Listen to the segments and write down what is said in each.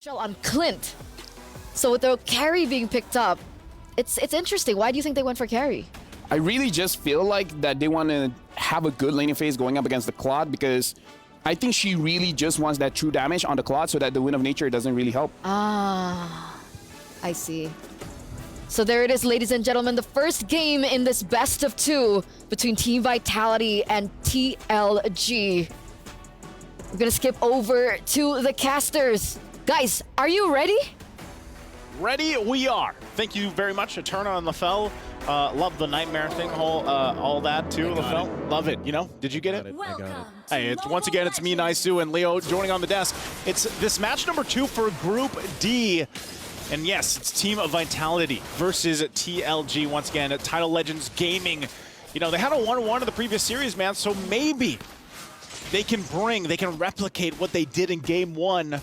On Clint. So with the carry being picked up, it's interesting. Why do you think they went for carry? I really just feel like that they want to have a good laning phase going up against the Claude, because I think she really just wants that true damage on the Claude so that the Wind of Nature doesn't really help. Ah, I see. So there it is, ladies and gentlemen, the first game in this best of two between Team Vitality and TLG. We're gonna skip over to the casters. Guys, are you ready? Ready, we are. Thank you very much, Eterna and LaFell. Love the nightmare thing, all that too, LaFell. Love it, you know? Did you get it? I got it. Hey, once again, it's me, Naisu, and Leo joining on the desk. It's this match number 2 for Group D. And yes, it's Team Vitality versus TLG once again at Tidal Legends Gaming. You know, they had a 1-1 in the previous series, man, so maybe they can replicate what they did in Game 1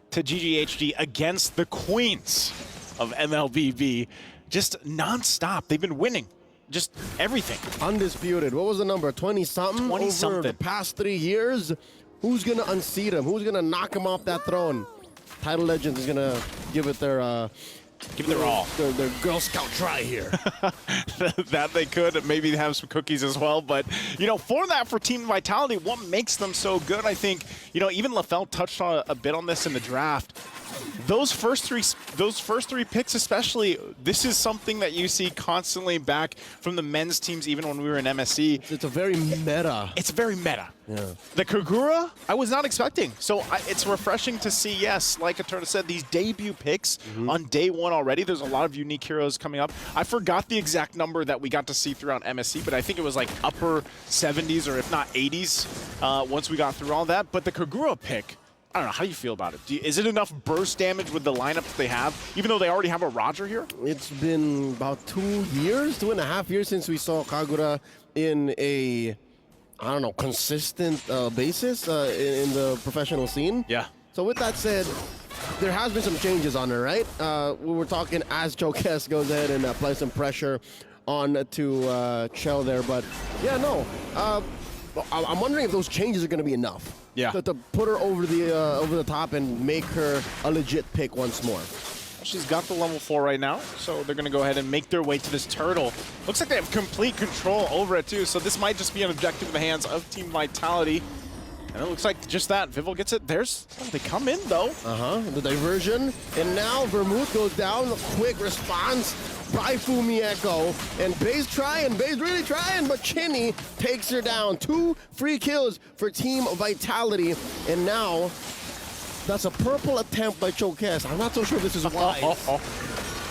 to GGHD against the Queens of MLBB. Just non-stop. They've been winning. Just everything. Undisputed. What was the number? 20-something? 20-something. Over the past 3 years? Who's going to unseat him? Who's going to knock him off that throne? Tidal Legends is going to give it their all. Their Girl Scout try here. That they could. Maybe have some cookies as well. But, you know, for Team Vitality, what makes them so good, I think, you know, even LaFell touched on a bit on this in the draft. Those first three picks especially, this is something that you see constantly back from the men's teams, even when we were in MSC. It's a very meta. It's very meta. Yeah. The Kagura, I was not expecting. So it's refreshing to see, yes, like Eterna said, these debut picks on day 1 already. There's a lot of unique heroes coming up. I forgot the exact number that we got to see throughout MSC, but I think it was like upper 70s or if not 80s once we got through all that. But the Kagura pick, I don't know, how do you feel about it? Is it enough burst damage with the lineup that they have, even though they already have a Roger here? It's been about 2.5 years since we saw Kagura in a, I don't know, consistent basis in the professional scene. Yeah. So with that said, there has been some changes on her, right? We were talking as Chokes goes ahead and applies some pressure on to Chell there, but yeah, no. I'm wondering if those changes are going to be enough. Yeah. To put her over the top and make her a legit pick once more. She's got the level 4 right now, so they're going to go ahead and make their way to this turtle. Looks like they have complete control over it, too, so this might just be an objective in the hands of Team Vitality. And it looks like just that. Vival gets it. They come in, though. The diversion. And now Vermouth goes down. A quick response by Fumieko. And Bae's really trying, but Chinny takes her down. 2 free kills for Team Vitality. And now, that's a purple attempt by Chokes. I'm not so sure this is wise.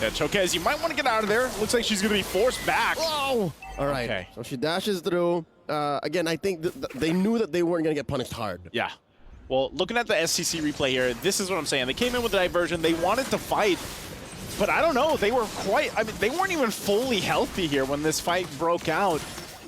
Yeah, Chokes, you might want to get out of there. Looks like she's going to be forced back. Oh! All right, Okay. So she dashes through. Again, I think they knew that they weren't going to get punished hard. Yeah. Well, looking at the SCC replay here, this is what I'm saying. They came in with the diversion. They wanted to fight, but I don't know. They weren't even fully healthy here when this fight broke out.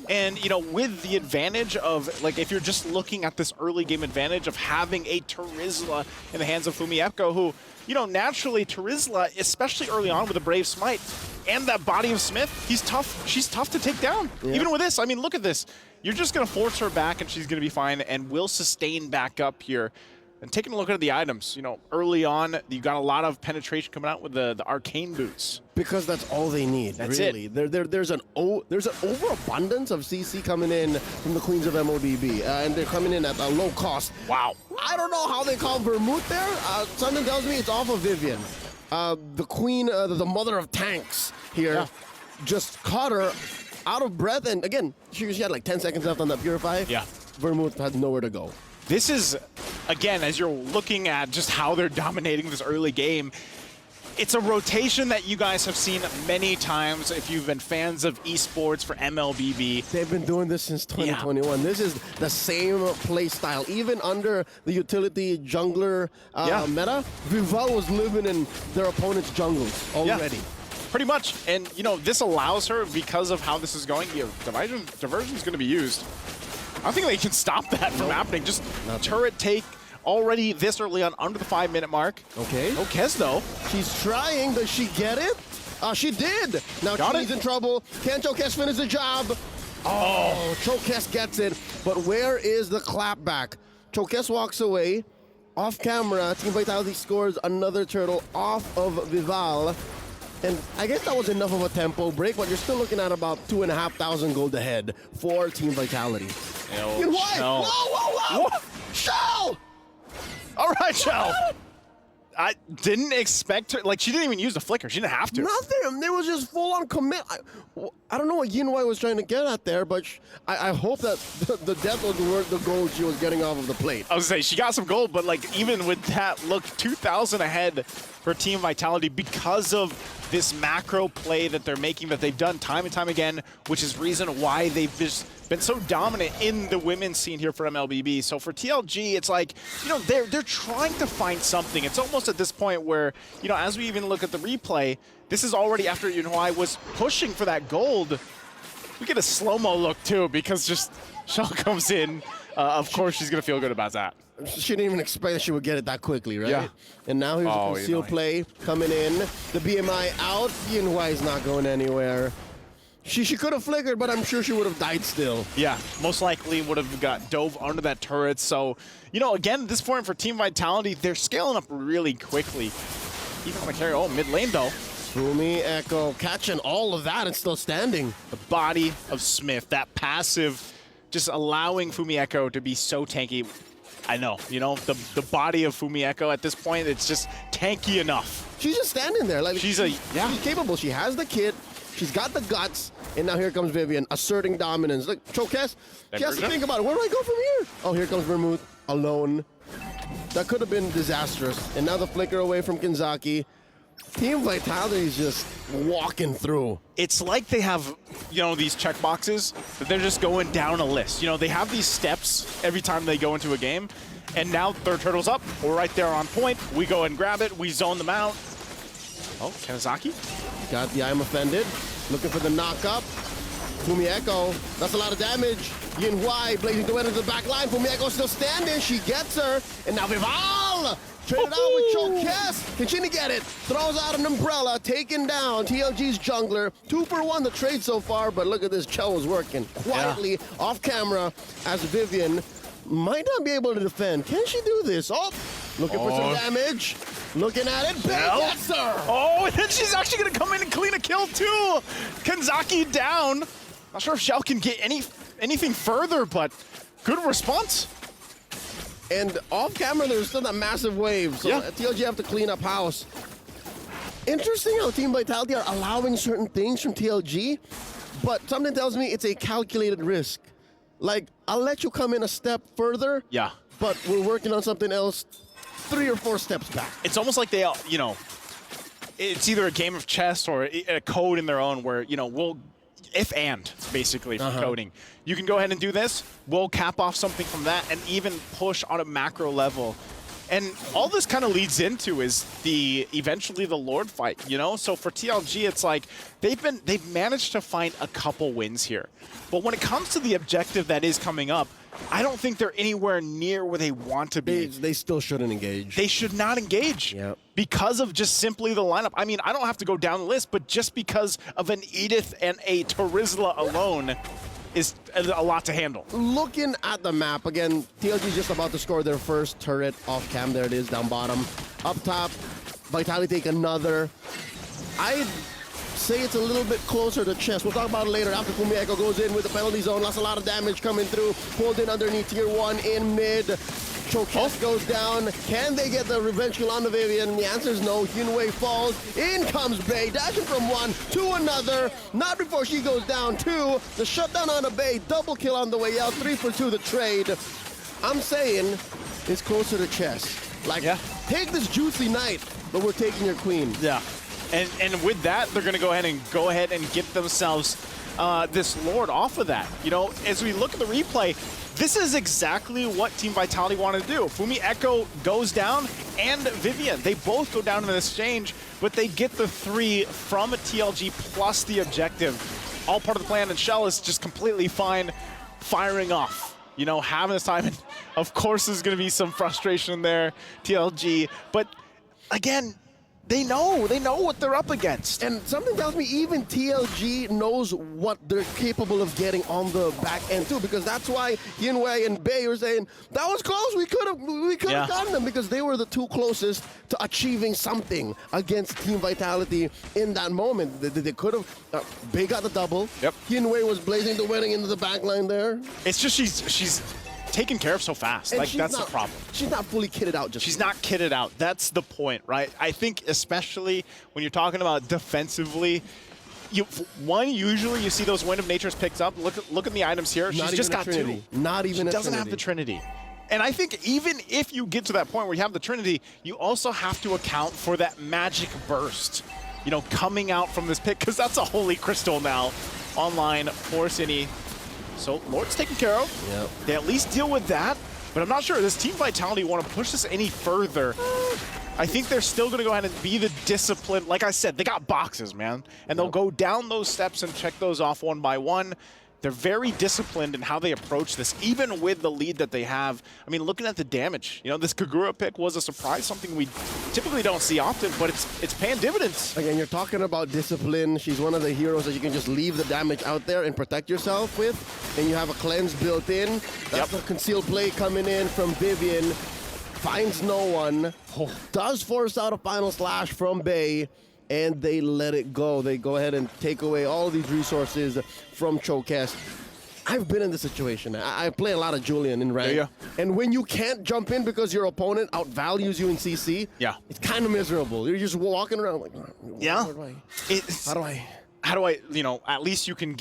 And, you know, with the advantage of, like, if you're just looking at this early game advantage of having a Terizla in the hands of Fumieko, who, you know, naturally Terizla, especially early on with a Brave Smite and that body of Smith, he's tough. She's tough to take down. Yeah. Even with this, I mean, look at this. You're just going to force her back and she's going to be fine and will sustain back up here. And taking a look at the items, you know, early on, you got a lot of penetration coming out with the arcane boots. Because that's all they need, That's really. it. There's an overabundance of CC coming in from the Queens of MODB, and they're coming in at a low cost. Wow. I don't know how they call Vermouth there. Something tells me it's off of Vivian. The queen, the mother of tanks here, just caught her out of breath, and again, she had like 10 seconds left on that Purify. Yeah. Vermouth had nowhere to go. This is, again, as you're looking at just how they're dominating this early game, it's a rotation that you guys have seen many times if you've been fans of esports for MLBB. They've been doing this since 2021. This is the same play style. Even under the utility jungler meta, Vival was living in their opponent's jungles already. Pretty much. And, you know, this allows her, because of how this is going, diversion is going to be used. I don't think they can stop that from happening. Just turret take already this early on, under the 5-minute mark. Okay. Chokes, though. She's trying. Does she get it? She did. Now Chini's in trouble. Can Chokes finish the job? Oh, Chokes gets it. But where is the clapback? Chokes walks away. off camera, Team Vitality scores another turtle off of Vival. And I guess that was enough of a tempo break, but you're still looking at about 2,500 gold ahead for Team Vitality. Yo, Why? Shell. Whoa! Shell! All right, Shell. I didn't expect her. Like, she didn't even use the flicker. She didn't have to. Nothing. There was just full-on commit. I don't know what Yin Wei was trying to get at there, but I hope that the death was worth the gold she was getting off of the plate. I was going to say, she got some gold, but, like, even with that, look, 2,000 ahead for Team Vitality because of this macro play that they're making that they've done time and time again, which is reason why they've just been so dominant in the women's scene here for MLBB. So for TLG, it's like, you know, they're trying to find something. It's almost at this point where, you know, as we even look at the replay, this is already after Yunhua was pushing for that gold. We get a slow-mo look too, because just Shell comes in. Of course, she's gonna feel good about that. She didn't even expect that she would get it that quickly, right? Yeah. And now here's a concealed play coming in. The BMI out. Yinhua is not going anywhere. She could have flickered, but I'm sure she would have died still. Yeah, most likely would have got dove under that turret. So, you know, again, at this point for Team Vitality, they're scaling up really quickly. Even on the carry, mid lane though. Fumi, Echo, catching all of that and still standing. The body of Smith, that passive, just allowing Fumi Echo to be so tanky. I know, you know, the body of Fumi Echo at this point, it's just tanky enough. She's just standing there. Like She's capable. She has the kit. She's got the guts. And now here comes Vivian, asserting dominance. Look, Chokes, she has to think about it. Where do I go from here? Oh, here comes Vermouth, alone. That could have been disastrous. And now the flicker away from Kinzaki. Team Vitality is just walking through. It's like they have, you know, these check boxes that they're just going down a list. You know, they have these steps every time they go into a game. And now third turtle's up. We're right there on point. We go and grab it. We zone them out. Oh, Kanazaki. Got the I'm offended. Looking for the knock up. Fumi Echo, that's a lot of damage. Yin Huai blazing the way into the back line. Fumi Echo still standing. She gets her. And now Vival traded out with Chokes. Can she get it? Throws out an umbrella, taking down TLG's jungler. 2 for 1 the trade so far, but look at this. Chell is working quietly off camera as Vivian might not be able to defend. Can she do this? Oh, looking for some damage. Looking at it. Gets her. Oh, and then she's actually going to come in and clean a kill too. Kanzaki down. Not sure if Shell can get anything further, but good response. And off camera, there's still that massive wave. So TLG have to clean up house. Interesting how Team Vitality are allowing certain things from TLG, but something tells me it's a calculated risk. Like, I'll let you come in a step further, but we're working on something else 3 or 4 steps back. It's almost like they, you know, it's either a game of chess or a code in their own where, you know, we'll, if and, basically, for coding. You can go ahead and do this, we'll cap off something from that, and even push on a macro level. And all this kind of leads into is eventually the Lord fight, you know? So for TLG, it's like they've managed to find a couple wins here. But when it comes to the objective that is coming up, I don't think they're anywhere near where they want to be. They still shouldn't engage. They should not engage because of just simply the lineup. I mean, I don't have to go down the list, but just because of an Edith and a Terizla alone is a lot to handle. Looking at the map, again, TLG just about to score their first turret off cam. There it is, down bottom. Up top, Vitality take another. I'd say it's a little bit closer to chest. We'll talk about it later after Fumi Echo goes in with the penalty zone. Lost a lot of damage coming through. Pulled in underneath tier 1 in mid. Chokes goes down. Can they get the revenge kill on the Vivian? The answer is no. Yunwei falls. In comes Bei, dashing from one to another. Not before she goes down. 2. The shutdown on the Bei. Double kill on the way out. 3 for 2 the trade. I'm saying it's closer to chess. Like, take this juicy night, but we're taking your queen. Yeah. And with that, they're going to go ahead and get themselves this Lord off of that. You know, as we look at the replay, this is exactly what Team Vitality want to do. Fumi Echo goes down, and Vivian. They both go down in an exchange, but they get the 3 from a TLG plus the objective. All part of the plan, and Shell is just completely fine firing off. You know, having this time. And of course, there's going to be some frustration there, TLG. But again, They know what they're up against. And something tells me even TLG knows what they're capable of getting on the back end too, because that's why Yinwei and Bei were saying that was close. We could have gotten them because they were the two closest to achieving something against Team Vitality in that moment. They could have. Bei got the double. Yep. Yinwei was blazing the wedding into the back line there. It's just she's taken care of so fast. And like that's the problem. She's not fully kitted out. She's not kitted out. That's the point, right? I think especially when you're talking about defensively, usually you see those Wind of Nature's picked up. Look at the items here. She's just got two. Not even. She doesn't have the Trinity. And I think even if you get to that point where you have the Trinity, you also have to account for that magic burst, coming out from this pick, because that's a Holy Crystal now online for Cine. So Lord's taken care of. Yep. They at least deal with that, but I'm not sure. Does Team Vitality want to push this any further? I think they're still going to go ahead and be the discipline. Like I said, they got boxes, man. And they'll go down those steps and check those off one by one. They're very disciplined in how they approach this, even with the lead that they have. I mean, looking at the damage, this Kagura pick was a surprise, something we typically don't see often, but it's paying dividends. Again, you're talking about discipline. She's one of the heroes that you can just leave the damage out there and protect yourself with, and you have a cleanse built in. That's the concealed play coming in from Vivian. Finds no one. Does force out a final slash from Bei, and they let it go. They go ahead and take away all these resources from Chokes. I've been in this situation. I play a lot of Julian in rank. Yeah. And when you can't jump in because your opponent outvalues you in CC, it's kind of miserable. You're just walking around like, how do I? At least you can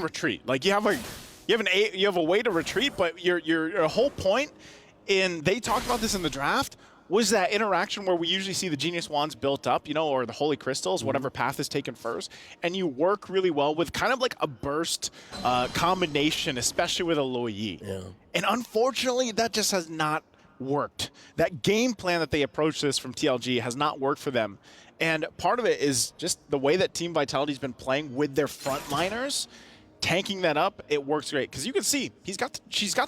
retreat. Like you have a way to retreat, but your whole point they talked about this in the draft, was that interaction where we usually see the Genius Wands built up, or the Holy Crystals, whatever path is taken first, and you work really well with kind of like a burst combination, especially with a Luo Yi. Yeah. And unfortunately, that just has not worked. That game plan that they approach this from TLG has not worked for them. And part of it is just the way that Team Vitality's been playing with their frontliners. Tanking that up, it works great. Because you can see, she's got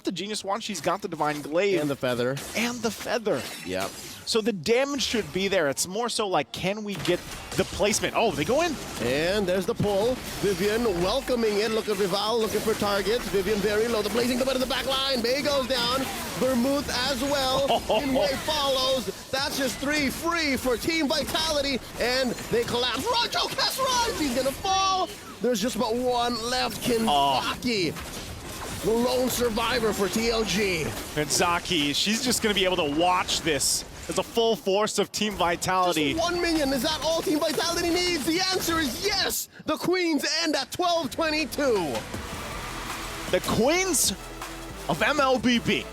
the Genius Wand, she's got the Divine Glaive. And the Feather. And the Feather. Yep. So the damage should be there. It's more so like, can we get the placement? Oh, they go in. And there's the pull. Vivian welcoming it. Look at Rival looking for targets. Vivian very low. The blazing the bit of the back line. Bei goes down. Vermouth as well. Yinwei follows. That's just 3 free for Team Vitality. And they collapse. Run, Chokes, run! He's gonna fall. There's just about one left. Kinzaki, the lone survivor for TLG. Kinzaki, she's just going to be able to watch this as a full force of Team Vitality. Just 1 minion, is that all Team Vitality needs? The answer is yes! The Queens end at 12-22. The Queens of MLBB